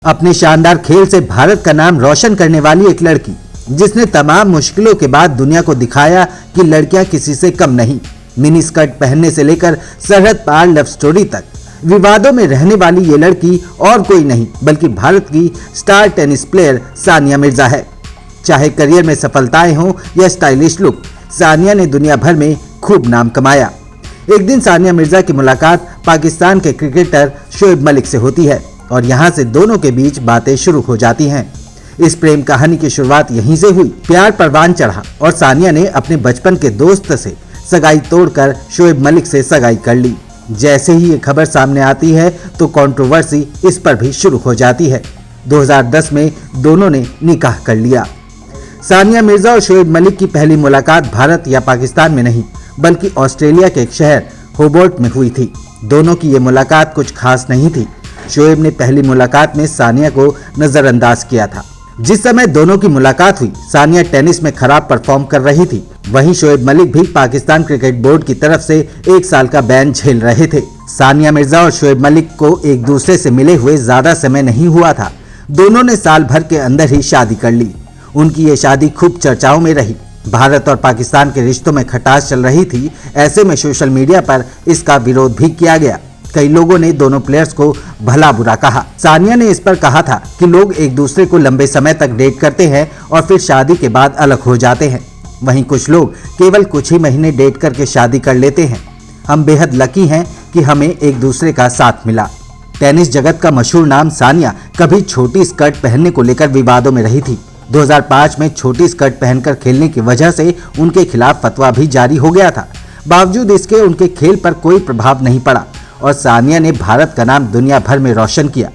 अपने शानदार खेल से भारत का नाम रोशन करने वाली एक लड़की, जिसने तमाम मुश्किलों के बाद दुनिया को दिखाया कि लड़कियां किसी से कम नहीं। मिनी स्कर्ट पहनने से लेकर सरहद पार लव स्टोरी तक विवादों में रहने वाली ये लड़की और कोई नहीं बल्कि भारत की star tennis player Sania Mirza है। चाहे करियर में सफलताएं हों या स्टाइलिश लुक, सानिया ने दुनिया भर में खूब नाम कमाया। एक दिन सानिया मिर्जा की मुलाकात पाकिस्तान के क्रिकेटर शोएब मलिक से होती है और यहाँ से दोनों के बीच बातें शुरू हो जाती हैं। इस प्रेम कहानी की शुरुआत यहीं से हुई। प्यार परवान चढ़ा और सानिया ने अपने बचपन के दोस्त से सगाई तोड़कर शोएब मलिक से सगाई कर ली। जैसे ही ये खबर सामने आती है तो कंट्रोवर्सी इस पर भी शुरू हो जाती है। 2010 में दोनों ने निकाह कर लिया। सानिया मिर्जा और शोएब मलिक की पहली मुलाकात भारत या पाकिस्तान में नहीं बल्कि ऑस्ट्रेलिया के एक शहर होबार्ट में हुई थी। दोनों की ये मुलाकात कुछ खास नहीं थी। शोएब ने पहली मुलाकात में सानिया को नजरअंदाज किया था। जिस समय दोनों की मुलाकात हुई, सानिया टेनिस में खराब परफॉर्म कर रही थी। वहीं शोएब मलिक भी पाकिस्तान क्रिकेट बोर्ड की तरफ से 1 साल का बैन झेल रहे थे। सानिया मिर्जा और शोएब मलिक को एक दूसरे से मिले हुए ज्यादा समय नहीं हुआ था। दोनों ने साल भर के अंदर ही शादी कर ली। उनकी ये शादी खूब चर्चाओं में रही। भारत और पाकिस्तान के रिश्तों में खटास चल रही थी। ऐसे में सोशल मीडिया पर इसका विरोध भी किया गया। कई लोगों ने दोनों प्लेयर्स को भला बुरा कहा। सानिया ने इस पर कहा था कि लोग एक दूसरे को लंबे समय तक डेट करते हैं और फिर शादी के बाद अलग हो जाते हैं। वहीं कुछ लोग केवल कुछ ही महीने डेट करके शादी कर लेते हैं। हम बेहद लकी हैं कि हमें एक दूसरे का साथ मिला। टेनिस जगत का मशहूर नाम सानिया कभी छोटी स्कर्ट पहनने को लेकर विवादों में रही थी। 2005 में छोटी स्कर्ट पहनकर खेलने की वजह से उनके खिलाफ फतवा भी जारी हो गया था। बावजूद इसके उनके खेल पर कोई प्रभाव नहीं पड़ा और सानिया ने भारत का नाम दुनिया भर में रोशन किया।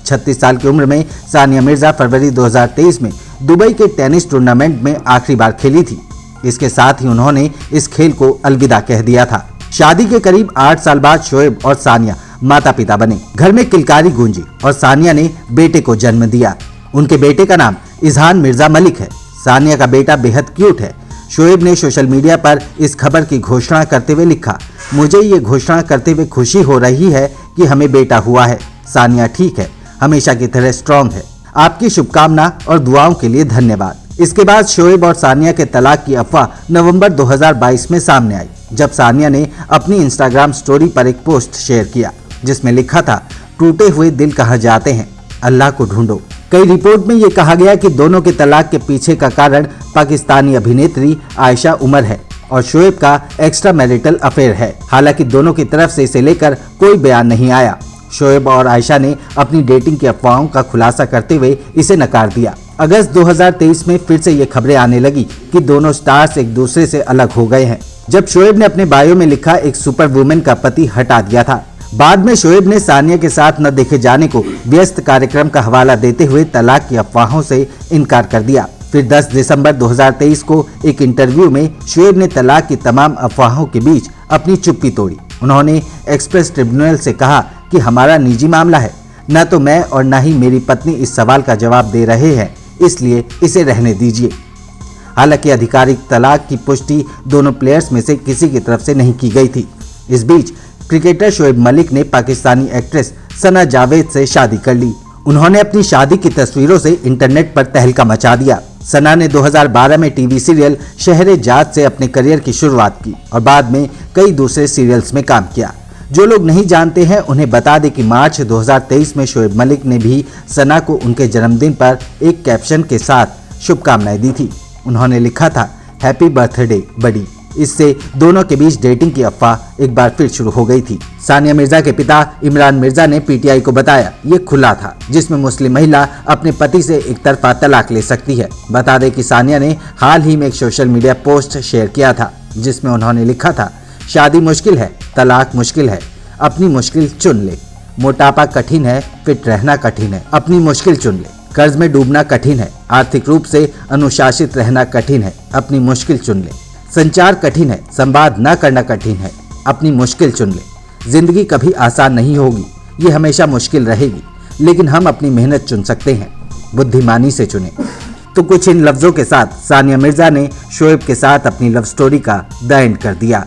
36 साल की उम्र में सानिया मिर्जा फरवरी 2023 में दुबई के टेनिस टूर्नामेंट में आखिरी बार खेली थी। इसके साथ ही उन्होंने इस खेल को अलविदा कह दिया था। शादी के करीब 8 साल बाद शोएब और सानिया माता पिता बने। घर में किलकारी गूंजी और सानिया ने बेटे को जन्म दिया। उनके बेटे का नाम इजहान मिर्जा मलिक है। सानिया का बेटा बेहद क्यूट है। शोएब ने सोशल मीडिया पर इस खबर की घोषणा करते हुए लिखा, मुझे ये घोषणा करते हुए खुशी हो रही है कि हमें बेटा हुआ है। सानिया ठीक है, हमेशा की तरह स्ट्रांग है। आपकी शुभकामना और दुआओं के लिए धन्यवाद। इसके बाद शोएब और सानिया के तलाक की अफवाह नवंबर 2022 में सामने आई, जब सानिया ने अपनी इंस्टाग्राम स्टोरी पर एक पोस्ट शेयर किया जिसमें लिखा था, टूटे हुए दिल कहाँ जाते हैं, अल्लाह को ढूंढो। कई रिपोर्ट में ये कहा गया कि दोनों के तलाक के पीछे का कारण पाकिस्तानी अभिनेत्री आयशा उमर है और शोएब का एक्स्ट्रा मैरिटल अफेयर है। हालांकि दोनों की तरफ से इसे लेकर कोई बयान नहीं आया। शोएब और आयशा ने अपनी डेटिंग की अफवाहों का खुलासा करते हुए इसे नकार दिया। अगस्त 2023 में फिर से ये खबरें आने लगी कि दोनों स्टार्स एक दूसरे से अलग हो गए हैं, जब शोएब ने अपने बायो में लिखा एक सुपर वुमेन का पति हटा दिया था। बाद में शोएब ने सानिया के साथ न देखे जाने को व्यस्त कार्यक्रम का हवाला देते हुए तलाक की अफवाहों से इनकार कर दिया। फिर 10 दिसंबर 2023 को एक इंटरव्यू में शोएब ने तलाक की तमाम अफवाहों के बीच अपनी चुप्पी तोड़ी। उन्होंने एक्सप्रेस ट्रिब्यूनल से कहा कि हमारा निजी मामला है, न तो मैं और न ही मेरी पत्नी इस सवाल का जवाब दे रहे हैं, इसलिए इसे रहने दीजिए। हालांकि आधिकारिक तलाक की पुष्टि दोनों प्लेयर्स में से किसी की तरफ से नहीं की गई थी। इस बीच क्रिकेटर शोएब मलिक ने पाकिस्तानी एक्ट्रेस सना जावेद से शादी कर ली। उन्होंने अपनी शादी की तस्वीरों से इंटरनेट पर तहलका मचा दिया। सना ने 2012 में टीवी सीरियल शहर-ए-जाद से अपने करियर की शुरुआत की और बाद में कई दूसरे सीरियल्स में काम किया। जो लोग नहीं जानते हैं उन्हें बता दें कि मार्च 2023 में शोएब मलिक ने भी सना को उनके जन्मदिन पर एक कैप्शन के साथ शुभकामनाएं दी थी। उन्होंने लिखा था, हैप्पी बर्थडे बडी। इससे दोनों के बीच डेटिंग की अफवाह एक बार फिर शुरू हो गई थी। सानिया मिर्जा के पिता इमरान मिर्जा ने पीटीआई को बताया, ये खुला था जिसमें मुस्लिम महिला अपने पति से एक तरफा तलाक ले सकती है। बता दें कि सानिया ने हाल ही में एक सोशल मीडिया पोस्ट शेयर किया था जिसमें उन्होंने लिखा था, शादी मुश्किल है, तलाक मुश्किल है, अपनी मुश्किल चुन ले। मोटापा कठिन है, फिट रहना कठिन है, अपनी मुश्किल चुन ले। कर्ज में डूबना कठिन है, आर्थिक रूप से अनुशासित रहना कठिन है, अपनी मुश्किल चुन ले। संचार कठिन है, संवाद न करना कठिन है, अपनी मुश्किल चुन ले। जिंदगी कभी आसान नहीं होगी, ये हमेशा मुश्किल रहेगी, लेकिन हम अपनी मेहनत चुन सकते हैं, बुद्धिमानी से चुने। तो कुछ इन लफ्जों के साथ सानिया मिर्जा ने शोएब के साथ अपनी लव स्टोरी का द एंड कर दिया।